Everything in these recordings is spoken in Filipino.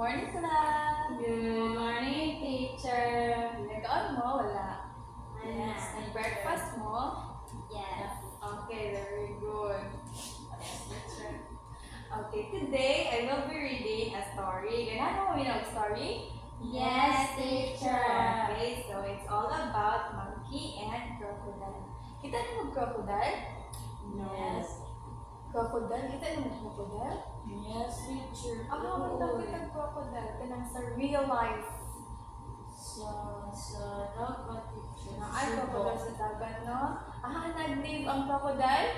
Morning, class! Good morning, teacher. Nag-on mo? Wala. Yes, Nag-breakfast mo? Yes. Okay, very good. Okay, today I will be reading a story. Ganano mo yung story? Yes, teacher. Okay, so it's all about monkey and crocodile. Kita niyo mag crocodile? Yes. Crocodile? Kita niyo mag crocodile? Yes, teacher. Ang kita crocodile kanang sa real life. Sa dagat, teacher. Na ay crocodile sa dagat, no? Nag-live ang crocodile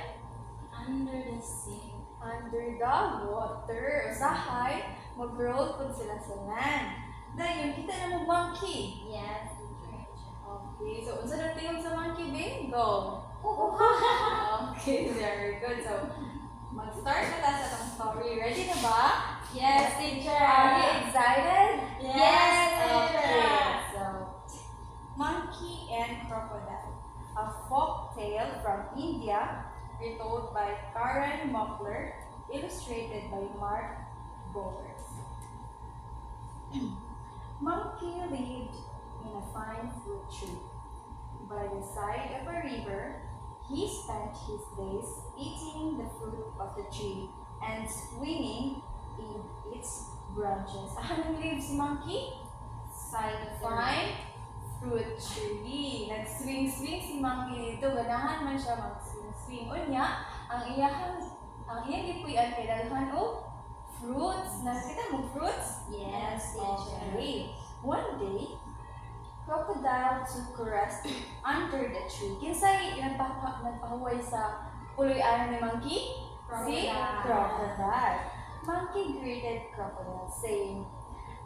Under the sea. under the water. Usahay, mag-roll po sila sa land. Dahil kita na mo monkey. Yes, teacher. Okay, so unsa na tingog sa monkey, babe? Go! Okay, very good. So, mag-start na tayo sa itong story. Ready na ba? Yes, teacher. Are you excited? Yes, Okay, teacher. so, Monkey and Crocodile. A folk tale from India, retold by Karen Mockler, illustrated by Mark Bowers. Monkey lived in a fine fruit tree. By the side of a river, he spent his days eating the fruit of the tree and swimming in its branches. Anong live si monkey? Side of the Fine fruit tree. Nag-swing-swing si monkey dito. Ganahan man siya mag-swing-swing. Unya, ang iyang ipuyan kay dalhan o fruits. Nakita mo fruits? Yes, teacher. Okay. One day, crocodile took a rest under the tree. Kinsay nagpahuway sa puloy-ano ni monkey? Si Crocodile. crocodile. Monkey greeted crocodile saying,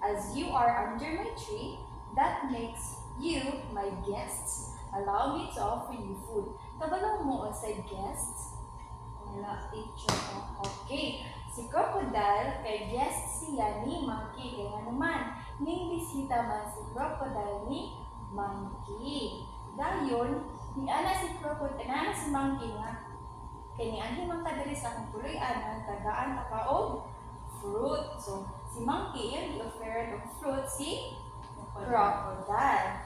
"As you are under my tree, that makes you my guests. Allow me to offer you food." Tabalong mo sa guests? Wala, teacher. Okay. Si crocodile kay guest siya ni monkey. Kaya naman, ning bisita man si crocodile ni monkey. Dayon, ni ana si crocodile, ana si monkey nga, kay ni anhi man kadiri sa akong puloy-anan, tagaan ka og fruit. So, si monkey yung i-offer of fruit si crocodile.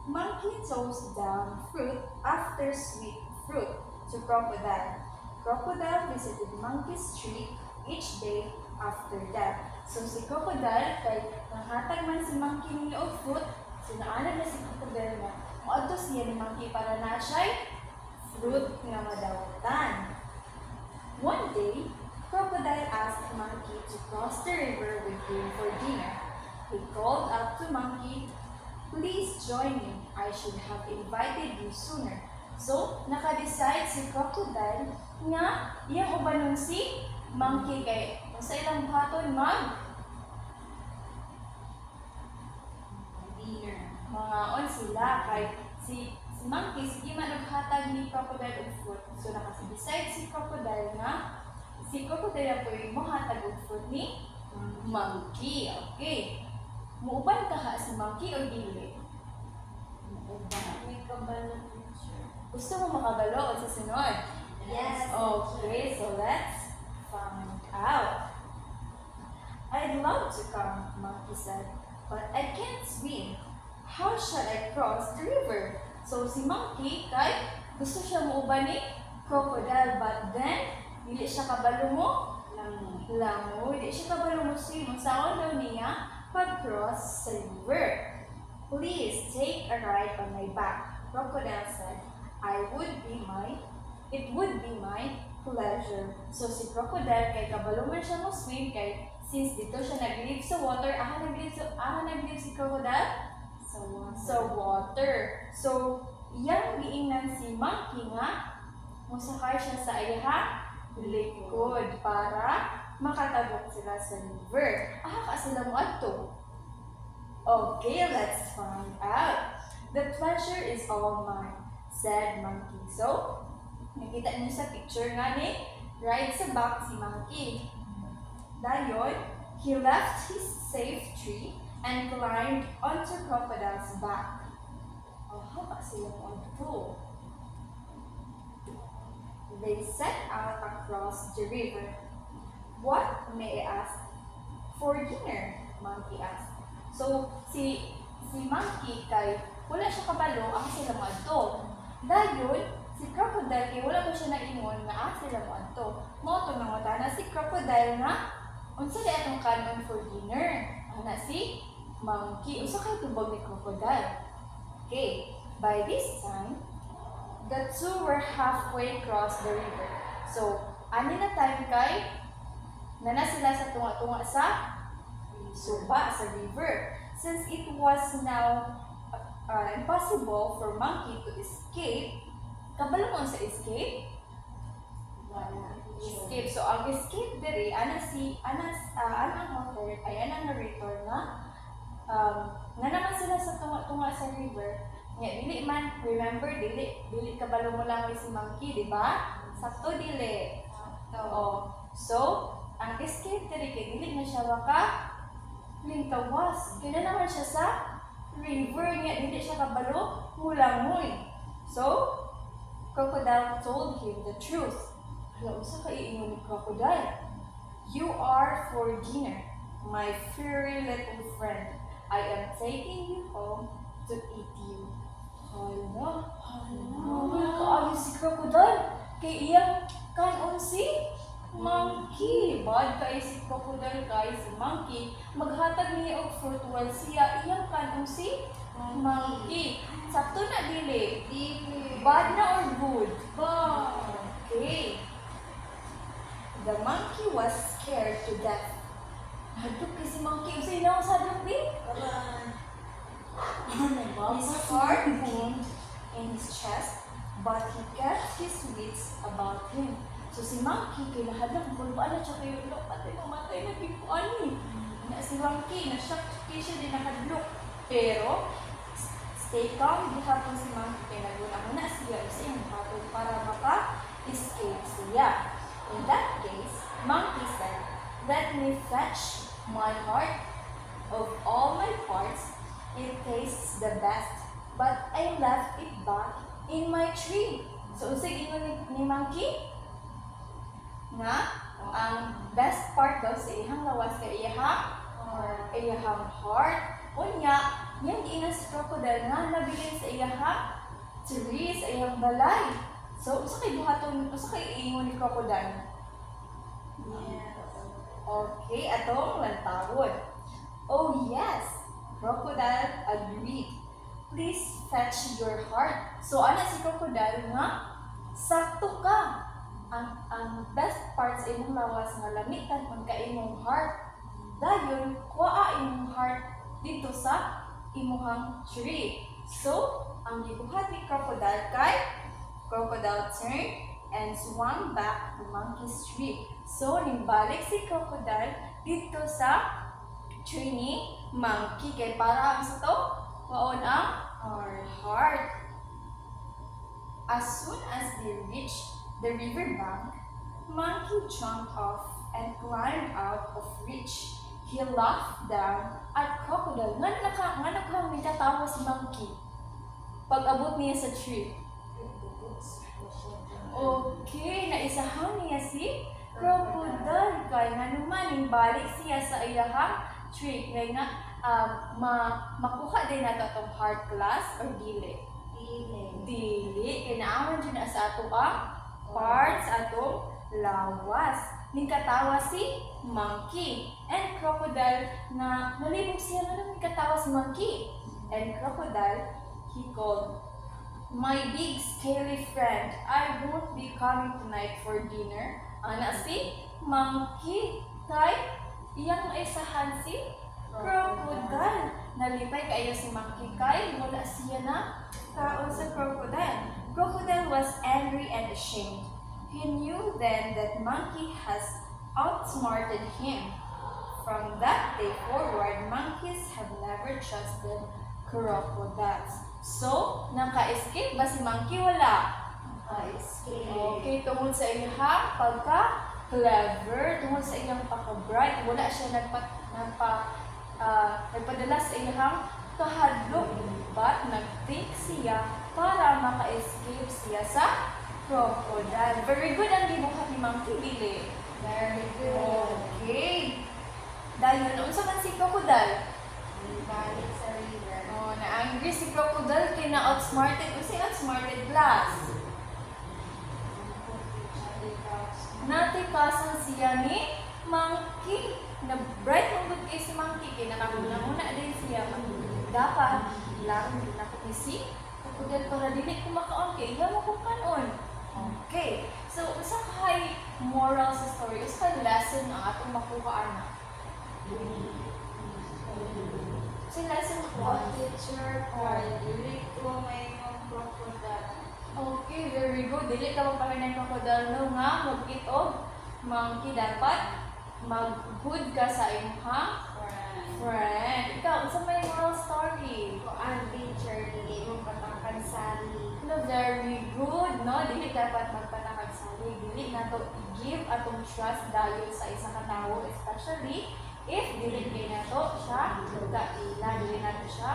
Monkey tossed down fruit after sweet fruit to crocodile. Crocodile visited monkey's tree each day after that. So si crocodile kay nanghatag man si monkey ni og fruit, sinaanad na si crocodile na moadto siya ni monkey para na siya fruit nga madawatan. One day, crocodile asked monkey to cross the river with him for dinner. He called out to monkey, "Please join me. I should have invited you sooner." So, naka-decide si crocodile nga iyang ubanon si monkey kay sa ilang buhaton Dinner. mangaon sila kay si monkey sige man naghatag ni crocodile og fruit. So naka-decide si crocodile nga si crocodile po yung mohatag og fruit ni monkey. Okay. Muuban ka ha si monkey o dili? May kabalo, teacher. Gusto mo makabalo o sa sunod? Yes. Okay, so let's find out. "I'd love to come," monkey said, "but I can't swim. How shall I cross the river?" So si monkey kay gusto siya muuban ni crocodile, but then dili siya kabalo mo langoy. Dili siya kabalo mo swim. Ang saon daw niya pag-cross sa river. "Please take a ride on my back," crocodile said. It would be my pleasure." So si crocodile kay kabalo man siya mo swim kay since dito siya nag-live sa water, nag-live si crocodile sa water. So iyang giingnan si monkey nga musakay siya sa iyang likod para makatabok sila sa river. Ka sila mo adto. Okay, let's find out. "The pleasure is all mine," said monkey. So, nakita niyo sa picture nga ni ride sa back si monkey. Dayon, he left his safe tree and climbed onto crocodile's back. Ka sila mo adto. They set out across the river. "What, may I ask, for dinner?" Monkey asked. So, si monkey kay wala siya kabalo ang sila mo adto. Dayon, si crocodile kay wala pa siya naingon nga ang sila mo adto. Mo to nangutana si crocodile nga unsa di atong kanon for dinner? Ana si monkey. Unsa kay tubag ni crocodile? Okay, by this time, the two were halfway across the river. So, ani na time kay nana sila sa tunga-tunga sa suba sa river. Since it was now impossible for monkey to escape, kabalo mo sa escape? Escape. So, ang escape diri, anang author, ay anang narrator na nga naman sila sa tunga-tunga sa river. Nga, dili man, remember, dili kabalo mo lang si monkey, di ba? Sakto dili. Oo. So, ang escape diri kay dili na siya lintawas. Kaya naman siya sa river nga, dili siya kabalo, mulangoy. So, crocodile told him the truth. Hala, usa ka iingon ni crocodile. You are for dinner, my furry little friend. I am taking you home to eat you. Hala, wala kaayo si crocodile. Kay iyang kanon si monkey. Bad kay si crocodile kay si monkey. Maghatag niya og fruit while siya iyang kanon si monkey. Sakto na dili. Bad na or good? Bad. Okay. The monkey was scared to death. Hadlok kay si monkey. Usa inaw sa hadlok din? His heart boomed in his chest, but he kept his wits about him. So si monkey kay lahadlok bulbaan na siya kayo lo patay mamatay na bipuan ni. Na si monkey na shock kay siya din nakadlok. Pero stay calm gihapon si monkey kay naguna na siya sa iyang hatod para maka-escape siya. In that case, monkey said, "Let me fetch my heart. Of all my parts, it tastes the best, but I left it back in my tree." So, usig ingon ni monkey nga ang best part daw sa iyang lawas kay iyang heart. Unya, yan giingon si crocodile nga nabilin sa iyang tree, sa iyang balay. So, usa kay iingon ni crocodile? Okay, atong lantawon. Oh yes, crocodile agreed. Please fetch your heart. So, ana si crocodile nga, sakto ka. Ang best part sa imong lawas nga lamitan kung ka imong heart. Dayon, kuha imong heart dito sa imong tree. So, ang gibuhat ni crocodile kay crocodile turned and swam back to monkey's tree. So, nimbalik si crocodile dito sa tree ni monkey. Kaya para ang sa to, waon ang heart. As soon as they reached the river bank, monkey jumped off and climbed out of reach. He laughed down at crocodile. Nga nakatawa si monkey pag abot niya sa tree. Okay, naisahan niya si crocodile kay nga naman balik siya sa iyahang tree kay nga makuha din nato atong heart class or dili. Kay naaman dyan na sa ato ang parts atong lawas. Ning katawa si monkey and crocodile na nalibog siya na katawa si monkey. And crocodile, he called, "My big scaly friend, I won't be coming tonight for dinner." Ana si monkey kay iyang naisahan si crocodile. Nalipay kayo si monkey kay wala siya na kaon sa crocodile. Crocodile was angry and ashamed. He knew then that monkey has outsmarted him. From that day forward, monkeys have never trusted crocodiles. So, naka-escape ba si monkey? Wala. Okay, tungkol sa iyang pagka-clever, tungkol sa iyang pagka-bright, wala siya nagpadala sa iyang kahadlok. But nag-think siya para maka-escape siya sa crocodile. Very good ang gibuhat ni monkey, dili? Very good. Okay. Dayon, unsa man si crocodile? Balik sa river. Oh, na-angry si crocodile kay na-outsmarted. Kasi outsmarted glass. Natikasan siya ni monkey. Na bright mong good kay si monkey. Kaya nakaguna-una din siya. Dapat, lang din ako ni si crocodile para dili ko makaon. Kaya iyan mo kung kanon. Okay. So, usa kay moral sa story. Usa kay lesson na atong makuha ana. Sa lesson ko. Teacher, dili ko may mga crocodile. Okay, very good. Dili ka magpahinay crocodile no nga mag-itog monkey dapat mag-good ka sa imong friend. Ikaw, unsa may moral story? Ko ang teacher, dili mo patakad sali. No, very good, no? Dili dapat magpatakag sali. Dili na to i-give atong trust dayon sa isa ka tawo, especially if dili kay na to siya kaila, dili na to siya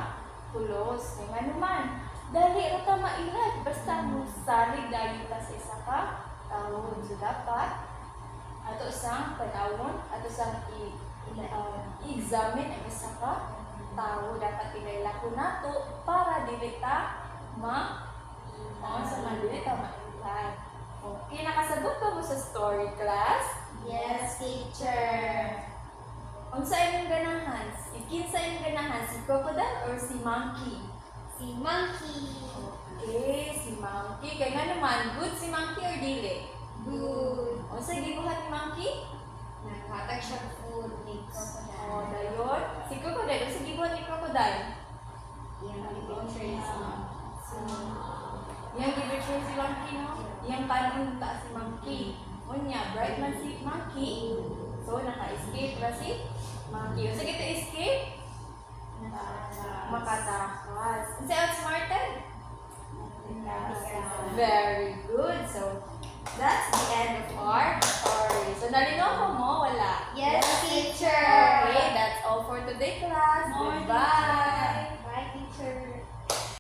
close. Kaya nga naman, dali ro ta mailag basta mo salig dayon ta sa isa ka tawo. So dapat ato sang tanawon, ato sang i-examine ang isa ka tawo. Dapat ilaila ko nato para dili ta sa dili ta mailag. Okay, nakasagot ka mo sa story class? Yes, teacher. Unsa imong ganahan? Kinsa imong ganahan? Si crocodile or si monkey? Si monkey. Okay, si monkey. Kaya nga naman, good si monkey or dili? Good. Unsa gibuhat ni monkey? Naghatag siya food ni Oh, crocodile. dayon. Si crocodile, unsa gibuhat ni crocodile? Yung picture is Yang gibetray si monkey, no? Yang kanon ta si monkey. Unya, bright man si monkey. So, naka-escape ba si monkey? Unsa gito escape? Makatakas. Unsa outsmarted? Very